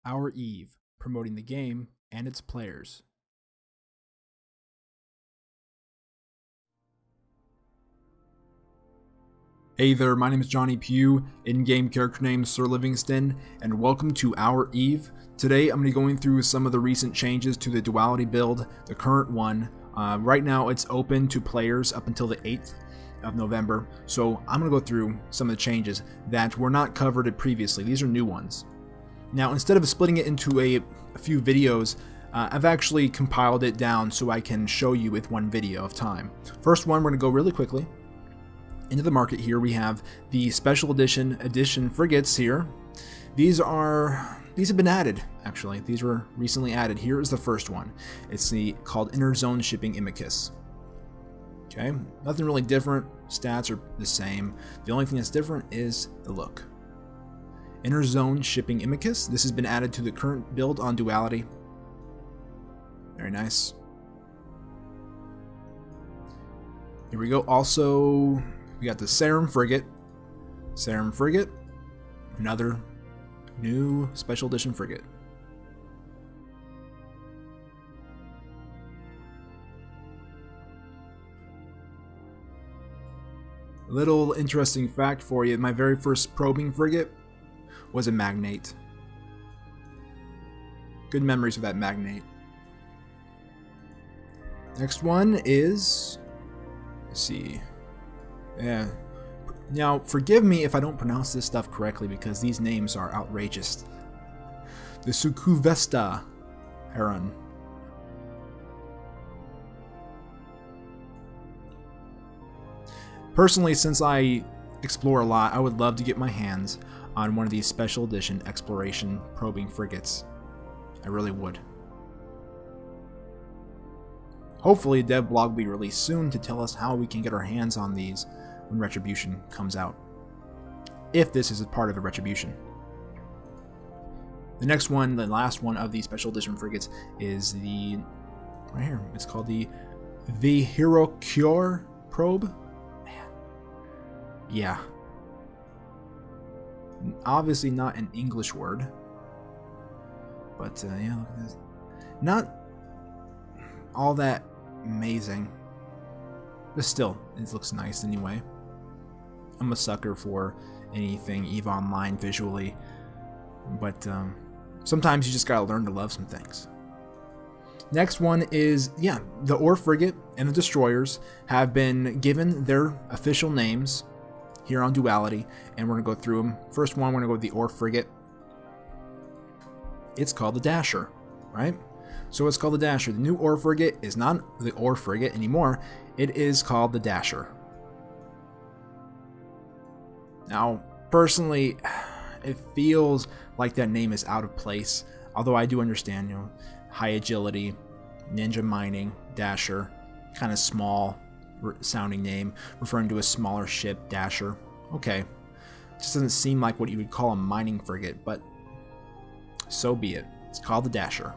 Our Eve, promoting the game and its players. Hey there, my name is Johnny Pugh, in-game character name Sir Livingston, and welcome to Our Eve. Today I'm going to be going through some of the recent changes to the Duality build, the current one. Right now it's open to players up until the 8th of November, so I'm going to go through some of the changes that were not covered previously. These are new ones. Now, instead of splitting it into a few videos, I've actually compiled it down so I can show you with one video of time. First one, we're going to go really quickly into the market. Here we have the special edition frigates here. These have been added, actually. These were recently added. Here is the first one. It's called Inner Zone Shipping Imicus. Okay, nothing really different. Stats are the same. The only thing that's different is the look. Inner Zone Shipping Imicus. This has been added to the current build on Duality. Very nice. Here we go. Also, we got the Serum Frigate. Serum Frigate. Another new special edition frigate. A little interesting fact for you. My very first probing frigate was a Magnate. Good memories of that Magnate. Next one is, let's see. Yeah. Now, forgive me if I don't pronounce this stuff correctly because these names are outrageous. The Sukuvesta Heron. Personally, since I explore a lot, I would love to get my hands on one of these special edition exploration probing frigates. I really would. Hopefully a dev blog will be released soon to tell us how we can get our hands on these when Retribution comes out. If this is a part of a Retribution. The next one, the last one of these special edition frigates is the, right here, it's called the Hirokure probe. Man. Yeah. Obviously not an English word. But yeah, look at this. Not all that amazing. But still, it looks nice anyway. I'm a sucker for anything EVE Online visually. But sometimes you just gotta learn to love some things. Next one is, yeah, the Ore Frigate and the Destroyers have been given their official names here on Duality, and we're going to go through them. First one, we're going to go with the Ore Frigate. It's called the Dasher, right? So it's called the Dasher. The new Ore Frigate is not the Ore Frigate anymore. It is called the Dasher. Now, personally, it feels like that name is out of place, although I do understand, high agility, ninja mining, Dasher, kind of small sounding name, referring to a smaller ship, Dasher. Okay. Just doesn't seem like what you would call a mining frigate, but so be it. It's called the Dasher.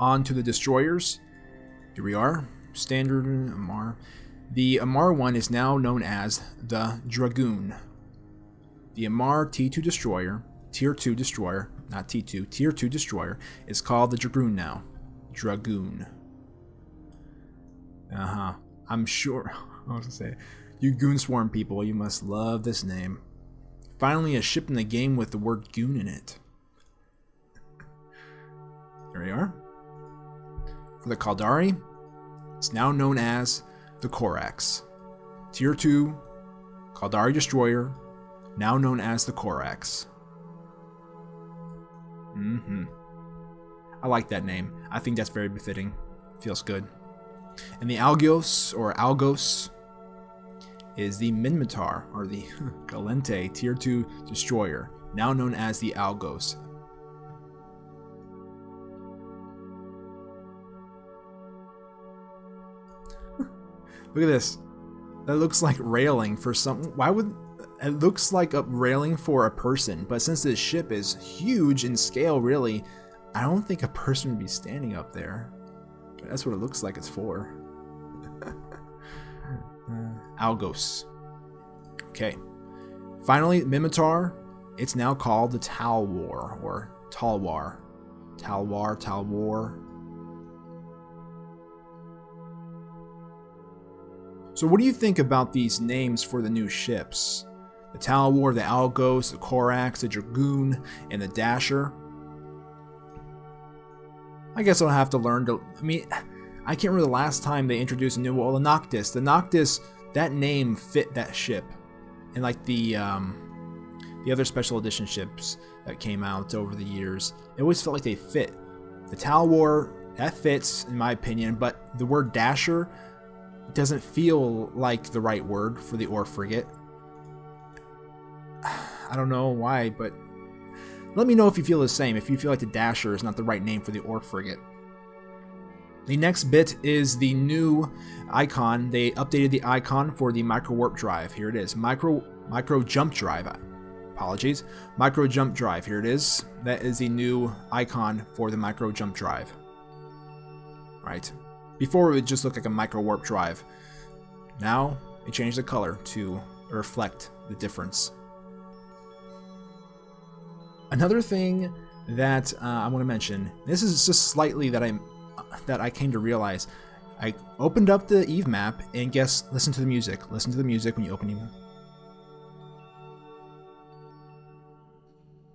On to the Destroyers. Here we are. Standard Amar. The Amar one is now known as the Dragoon. The Amar T2 Destroyer, Tier 2 Destroyer, not T2, Tier 2 Destroyer, is called the Dragoon now. Dragoon. I'm sure. I was gonna say, you Goon Swarm people, you must love this name. Finally, a ship in the game with the word goon in it. There we are. For the Caldari, it's now known as the Corax. Tier 2 Caldari Destroyer, now known as the Corax. I like that name. I think that's very befitting. Feels good. And the Algos, or Algos, is the Minmatar, or the Galente Tier 2 Destroyer, now known as the Algos. Look at this. That looks like railing for some. Why would it looks like a railing for a person? But since this ship is huge in scale, really, I don't think a person would be standing up there. But that's what it looks like it's for. Algos. Okay. Finally, Minmatar It's now called the Talwar, or Talwar. Talwar. So what do you think about these names for the new ships? The Talwar, the Algos, the Corax, the Dragoon, and the Dasher. I guess I'll have to learn to... I mean, I can't remember the last time they introduced a new... Well, the Noctis. The Noctis, that name fit that ship. And like the other special edition ships that came out over the years, it always felt like they fit. The Talwar, that fits, in my opinion, but the word Dasher doesn't feel like the right word for the ore frigate. I don't know why, but let me know if you feel the same, if you feel like the Dasher is not the right name for the ore frigate. The next bit is the new icon. They updated the icon for the micro warp drive. Here it is. Micro jump drive. Apologies. Micro jump drive. Here it is. That is the new icon for the micro jump drive. Right. Before it would just look like a micro warp drive. Now they changed the color to reflect the difference. Another thing that I want to mention, this is just slightly that I came to realize. I opened up the Eve map and listen to the music. Listen to the music when you open Eve.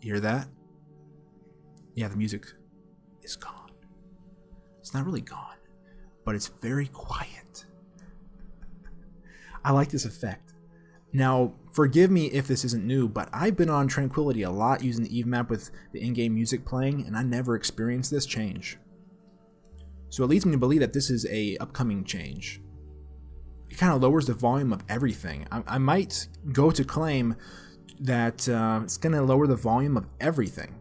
You hear that? Yeah, the music is gone. It's not really gone, but it's very quiet. I like this effect. Now, forgive me if this isn't new, but I've been on Tranquility a lot using the Eve map with the in-game music playing, and I never experienced this change. So it leads me to believe that this is a upcoming change. It kind of lowers the volume of everything. I might go to claim that it's going to lower the volume of everything.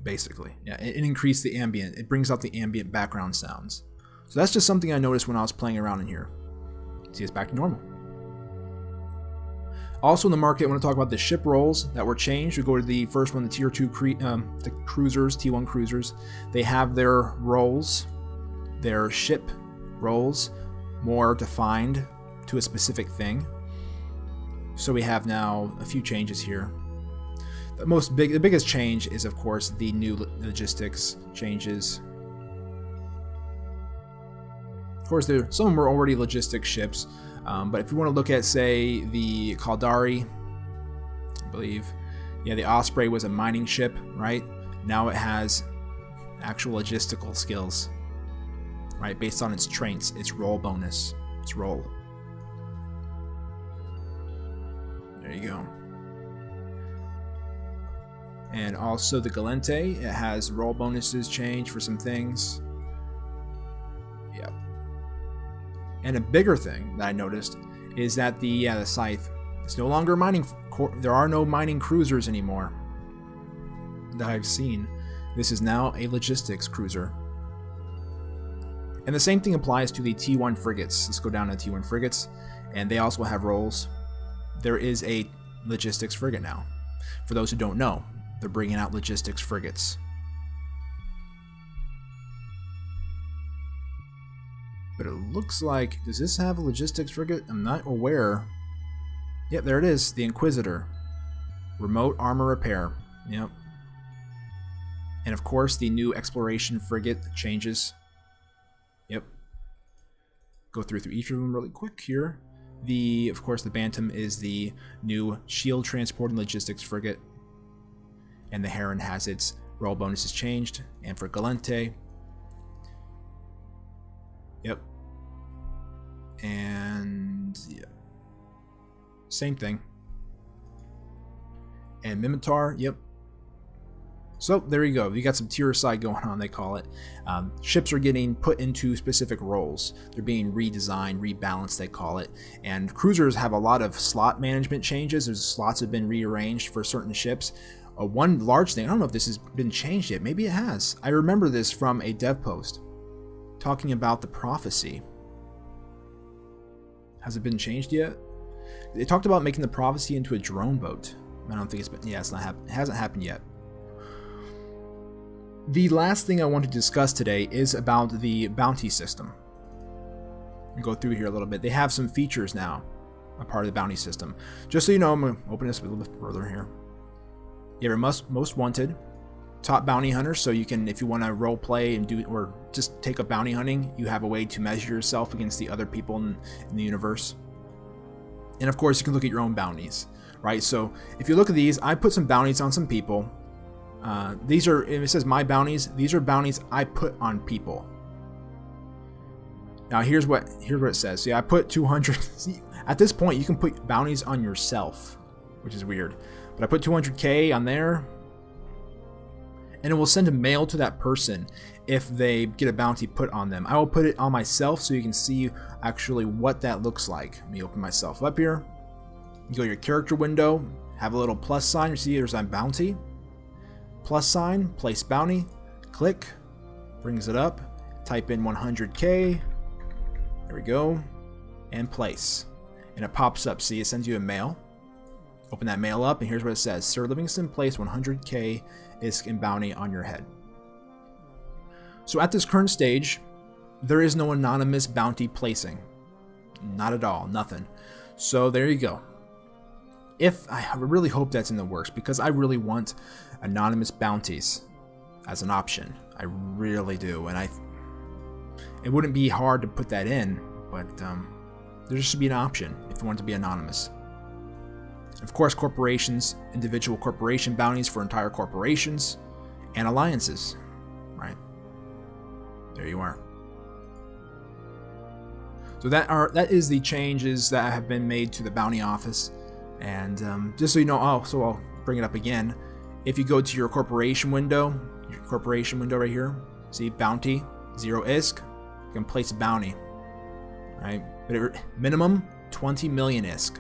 Basically. Yeah, it increases the ambient. It brings out the ambient background sounds. So that's just something I noticed when I was playing around in here. See, it's back to normal. Also in the market, I want to talk about the ship roles that were changed. We go to the first one, the Tier 2 the cruisers, T1 cruisers. They have their roles, their ship roles, more defined to a specific thing. So we have now a few changes here. The biggest change is, of course, the new logistics changes. Of course, some of them were already logistics ships. But if you want to look at, say, the Caldari, I believe, yeah, the Osprey was a mining ship, right? Now it has actual logistical skills, right? Based on its traits, its roll bonus, its roll. There you go. And also the Galente, it has roll bonuses change for some things. Yep. And a bigger thing that I noticed is that the Scythe is no longer mining. There are no mining cruisers anymore that I've seen. This is now a logistics cruiser. And the same thing applies to the T1 frigates. Let's go down to T1 frigates, and they also have roles. There is a logistics frigate now. For those who don't know, they're bringing out logistics frigates. But it looks like, does this have a logistics frigate? I'm not aware. Yep, there it is, the Inquisitor. Remote armor repair. Yep. And of course, the new exploration frigate changes. Yep. Go through each of them really quick here. Of course, the Bantam is the new shield transporting logistics frigate. And the Heron has its roll bonuses changed. And for Galente, yep. And yeah, same thing. And Mimitar, yep. So there you go. You got some tier side going on, they call it. Ships are getting put into specific roles. They're being redesigned, rebalanced, they call it. And cruisers have a lot of slot management changes. There's slots have been rearranged for certain ships. One large thing, I don't know if this has been changed yet. Maybe it has. I remember this from a dev post talking about the Prophecy. Has it been changed yet? They talked about making the Prophecy into a drone boat. I don't think it's been, yeah, it hasn't happened yet. The last thing I want to discuss today is about the bounty system. I'll go through here a little bit. They have some features now, a part of the bounty system. Just so you know, I'm going to open this a little bit further here. You have your most wanted, top bounty hunter, so you can, if you want to role play and do, or just take up bounty hunting, you have a way to measure yourself against the other people in the universe. And of course, you can look at your own bounties, right? So if you look at these, I put some bounties on some people. These are, if it says my bounties, these are bounties I put on people. Now here's what it says. See, I put 200. See, at this point, you can put bounties on yourself, which is weird. But I put 200k on there, and it will send a mail to that person if they get a bounty put on them. I will put it on myself so you can see actually what that looks like. Let me open myself up here. You go to your character window, have a little plus sign. You see there's a bounty. Plus sign, place bounty, click, brings it up, type in 100k, there we go, and place. And it pops up, see, it sends you a mail. Open that mail up, and here's what it says. Sir Livingston placed 100k ISK in bounty on your head. So at this current stage, there is no anonymous bounty placing. Not at all, nothing. So there you go. I really hope that's in the works, because I really want anonymous bounties as an option. I really do, and it wouldn't be hard to put that in, but there should be an option if you want it to be anonymous. Of course, corporations, individual corporation bounties for entire corporations, and alliances, right? There you are. So that is the changes that have been made to the bounty office. And just so you know, so I'll bring it up again. If you go to your corporation window right here, see bounty, 0 ISK, you can place a bounty, right? But minimum 20 million ISK,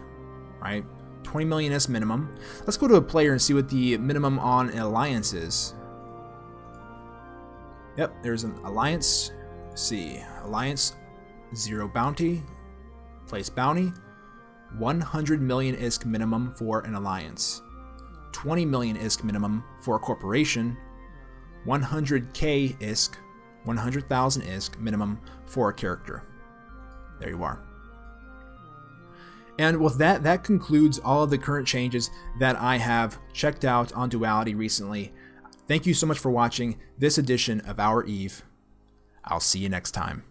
right? 20 million ISK minimum. Let's go to a player and see what the minimum on an alliance is. Yep, there's an alliance. Let's see, alliance, 0 bounty, place bounty. 100 million ISK minimum for an alliance, 20 million ISK minimum for a corporation, 100k ISK, 100,000 ISK minimum for a character. There you are. And with that concludes all of the current changes that I have checked out on Duality recently. Thank you so much for watching this edition of Our Eve. I'll see you next time.